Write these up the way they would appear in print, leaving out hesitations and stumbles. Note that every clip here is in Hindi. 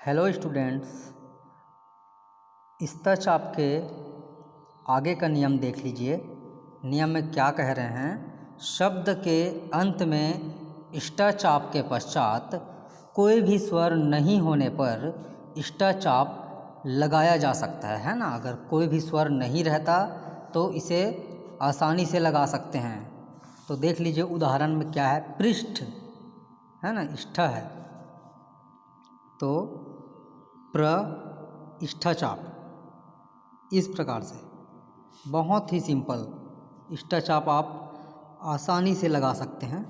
हेलो स्टूडेंट्स, इस्ता चाप के आगे का नियम देख लीजिए। नियम में क्या कह रहे हैं? शब्द के अंत में इस्ता चाप के पश्चात कोई भी स्वर नहीं होने पर इस्ता चाप लगाया जा सकता है ना। अगर कोई भी स्वर नहीं रहता तो इसे आसानी से लगा सकते हैं। तो देख लीजिए उदाहरण में क्या है, पृष्ठ है ना, इष्ठा है तो इष्ठा चाप। इस प्रकार से बहुत ही सिंपल इष्ठा चाप आप आसानी से लगा सकते हैं।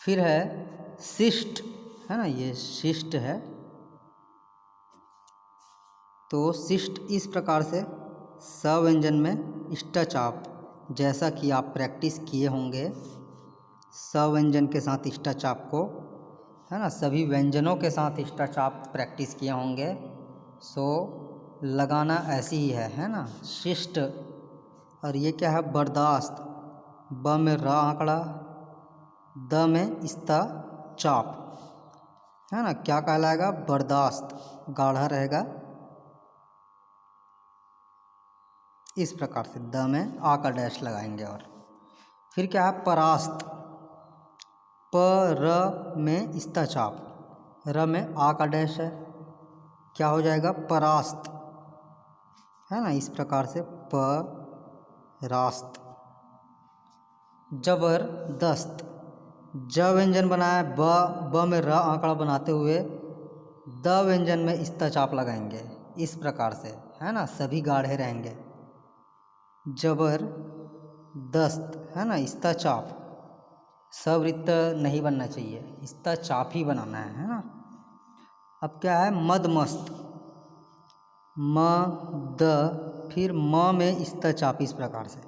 फिर है शिष्ट, है ना, ये शिष्ट है तो शिष्ट इस प्रकार से स व्यंजन में इष्ठा चाप, जैसा कि आप प्रैक्टिस किए होंगे स व्यंजन के साथ इष्ठा चाप को, है ना, सभी व्यंजनों के साथ इष्ठा चाप प्रैक्टिस किए होंगे। सो लगाना ऐसी ही है ना, शिष्ट। और ये क्या है, बर्दाश्त, ब में र आंकड़ा, द में इस्ता चाप, है ना, क्या कहलाएगा, बर्दाश्त, गाढ़ा रहेगा। इस प्रकार से द में आ का डैश लगाएंगे। और फिर क्या है, परास्त, प र में इस्ता चाप, र में आ का डैश है, क्या हो जाएगा, परास्त, है ना। इस प्रकार से रास्त। जबरदस्त, ज व्यंजन बनाया, ब में र आंकड़ा बनाते हुए द व्यंजन में इस्ता चाप लगाएंगे। इस प्रकार से, है ना, सभी गाढ़े रहेंगे। जबरदस्त, है ना, इस्ता चाप, सवृत्त नहीं बनना चाहिए, इस्ता चाप ही बनाना है ना। अब क्या है, मदमस्त, म द, फिर म में इस्ता चाप, इस प्रकार से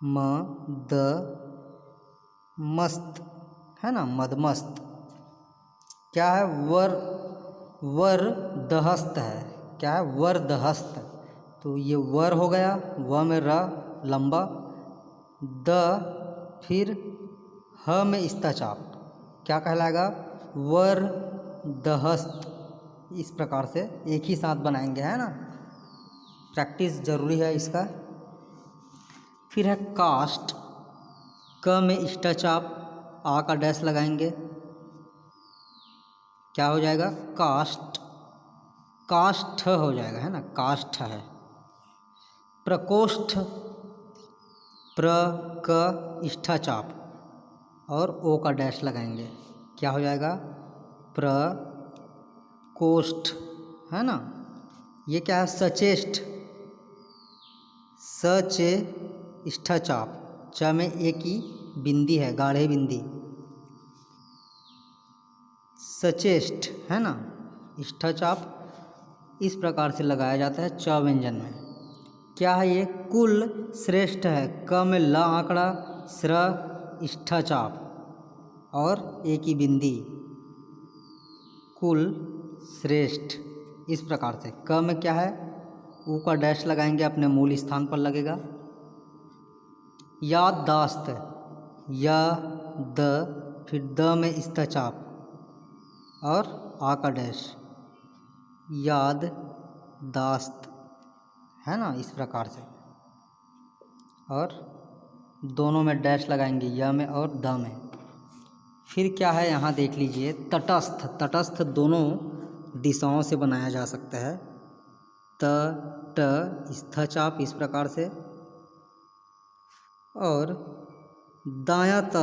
म द मस्त, है ना, मदमस्त। क्या है, वर दहस्त है, क्या है, वर दहस्त, तो ये वर हो गया, व में र लंबा, द, फिर ह में इस्ता चाप, क्या कहलाएगा, वर दहस्त। इस प्रकार से एक ही साथ बनाएंगे, है ना, प्रैक्टिस ज़रूरी है इसका। फिर है कास्ट, क में इष्टा चाप, आ का डैश लगाएंगे, क्या हो जाएगा, कास्ट, काष्ठ हो जाएगा, है ना, काष्ठ है। प्रकोष्ठ, क इष्ठा चाप और ओ का डैश लगाएंगे, क्या हो जाएगा, प्रकोष्ठ, है ना। ये क्या है, सचेष्ट, सचे इष्ठा चाप, च में एक ही बिंदी है, गाढ़े बिंदी, सचेष्ट, है ना। इष्ठा चाप इस प्रकार से लगाया जाता है च व्यंजन में। क्या है ये, कुल श्रेष्ठ है, क में ल आंकड़ा, श्र इष्ठा चाप और एक ही बिंदी, कुल श्रेष्ठ। इस प्रकार से क में क्या है, ऊ का डैश लगाएंगे, अपने मूल स्थान पर लगेगा। याददाश्त, या द, फिर द में इस्ता चाप और आ का डैश, याद दास्त, है ना, इस प्रकार से। और दोनों में डैश लगाएंगे, य में और द में। फिर क्या है, यहाँ देख लीजिए, तटस्थ, तटस्थ दोनों दिशाओं से बनाया जा सकता है, ट इस्था चाप, इस प्रकार से। और दायां त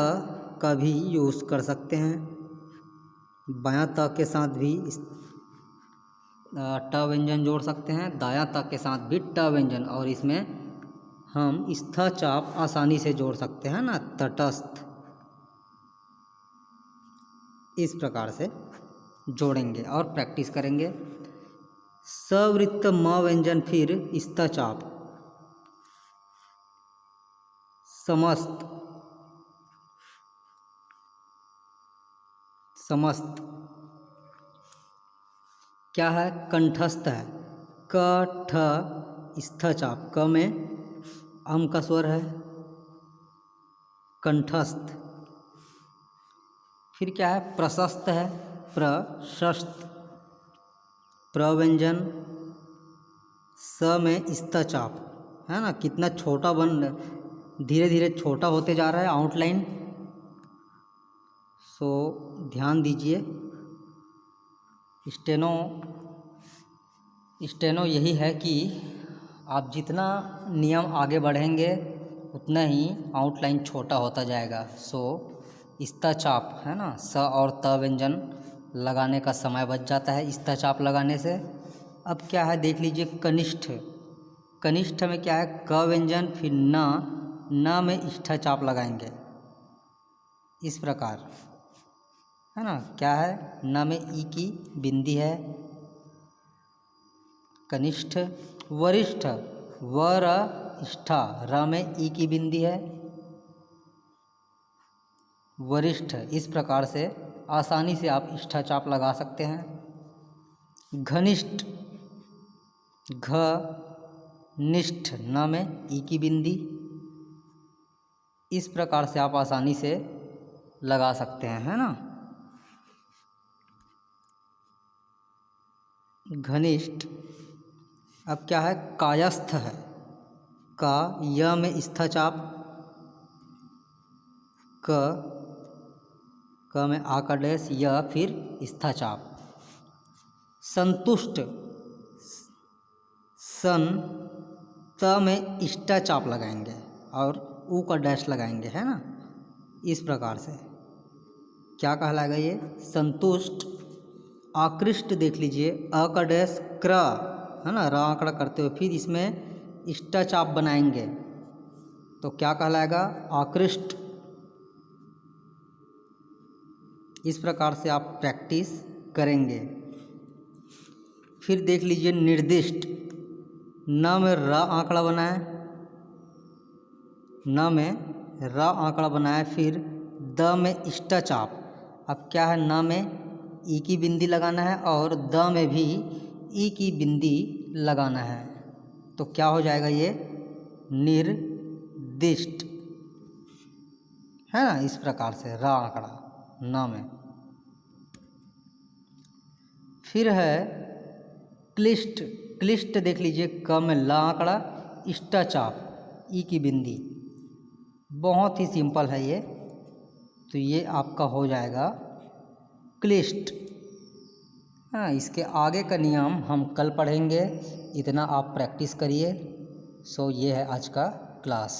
का भी यूज़ कर सकते हैं, बायां त के साथ भी ट व्यंजन जोड़ सकते हैं, दायां त के साथ भी ट व्यंजन, और इसमें हम इस्था चाप आसानी से जोड़ सकते हैं ना, तटस्थ। इस प्रकार से जोड़ेंगे और प्रैक्टिस करेंगे। सवृत्त म व्यंजन, फिर इस्ता चाप, समस्त, समस्त। क्या है, कंठस्थ है, क ठ इस्था चाप, क में अम का स्वर है, कंठस्थ। फिर क्या है, प्रशस्त है, प्रशस्त, प्र व्यंजन, स में स्तचाप, है ना, कितना छोटा धीरे धीरे छोटा होते जा रहा है आउटलाइन। सो ध्यान दीजिए, स्टेनो यही है कि आप जितना नियम आगे बढ़ेंगे उतना ही आउटलाइन छोटा होता जाएगा। सो स्तचाप, है ना, स और त व्यंजन लगाने का समय बच जाता है स्तचाप लगाने से। अब क्या है देख लीजिए, कनिष्ठ, कनिष्ठ में क्या है, क व्यंजन फिर न में ष्ठचाप लगाएंगे इस प्रकार, है ना। क्या है, न में ई की बिंदी है, कनिष्ठ। वरिष्ठ, वर ष्ठा, र में ई की बिंदी है, वरिष्ठ। इस प्रकार से आसानी से आप ष्ठचाप लगा सकते हैं। घनिष्ठ, घ निष्ठ, न में ई की बिंदी। इस प्रकार से आप आसानी से लगा सकते हैं, है ना। घनिष्ठ। अब क्या है, कायस्थ है, का य में स्थचाप, क में आ का डैश, य फिर स्थचाप। संतुष्ट, सन, त में ष्ठचाप लगाएंगे और ऊ का डैश लगाएंगे, है ना। इस प्रकार से क्या कहलाएगा ये, संतुष्ट। आकृष्ट देख लीजिए, अ का डैश, क्र, है ना, र आंकड़ा करते हुए फिर इसमें ष्ठचाप बनाएंगे तो क्या कहलाएगा, आकृष्ट। इस प्रकार से आप प्रैक्टिस करेंगे। फिर देख लीजिए निर्दिष्ट, न में र आंकड़ा बनाए, न में र आंकड़ा बनाए, फिर द में ष्ठचाप। अब क्या है, न में ई की बिंदी लगाना है और द में भी ई की बिंदी लगाना है तो क्या हो जाएगा ये, निर्दिष्ट, है ना। इस प्रकार से र आंकड़ा न में। फिर है क्लिष्ट, क्लिष्ट देख लीजिए, क में ल आंकड़ा, ष्ठचाप, ई की बिंदी। बहुत ही सिंपल है ये, तो ये आपका हो जाएगा क्लिष्ट। हाँ, इसके आगे का नियम हम कल पढ़ेंगे, इतना आप प्रैक्टिस करिए। सो ये है आज का क्लास।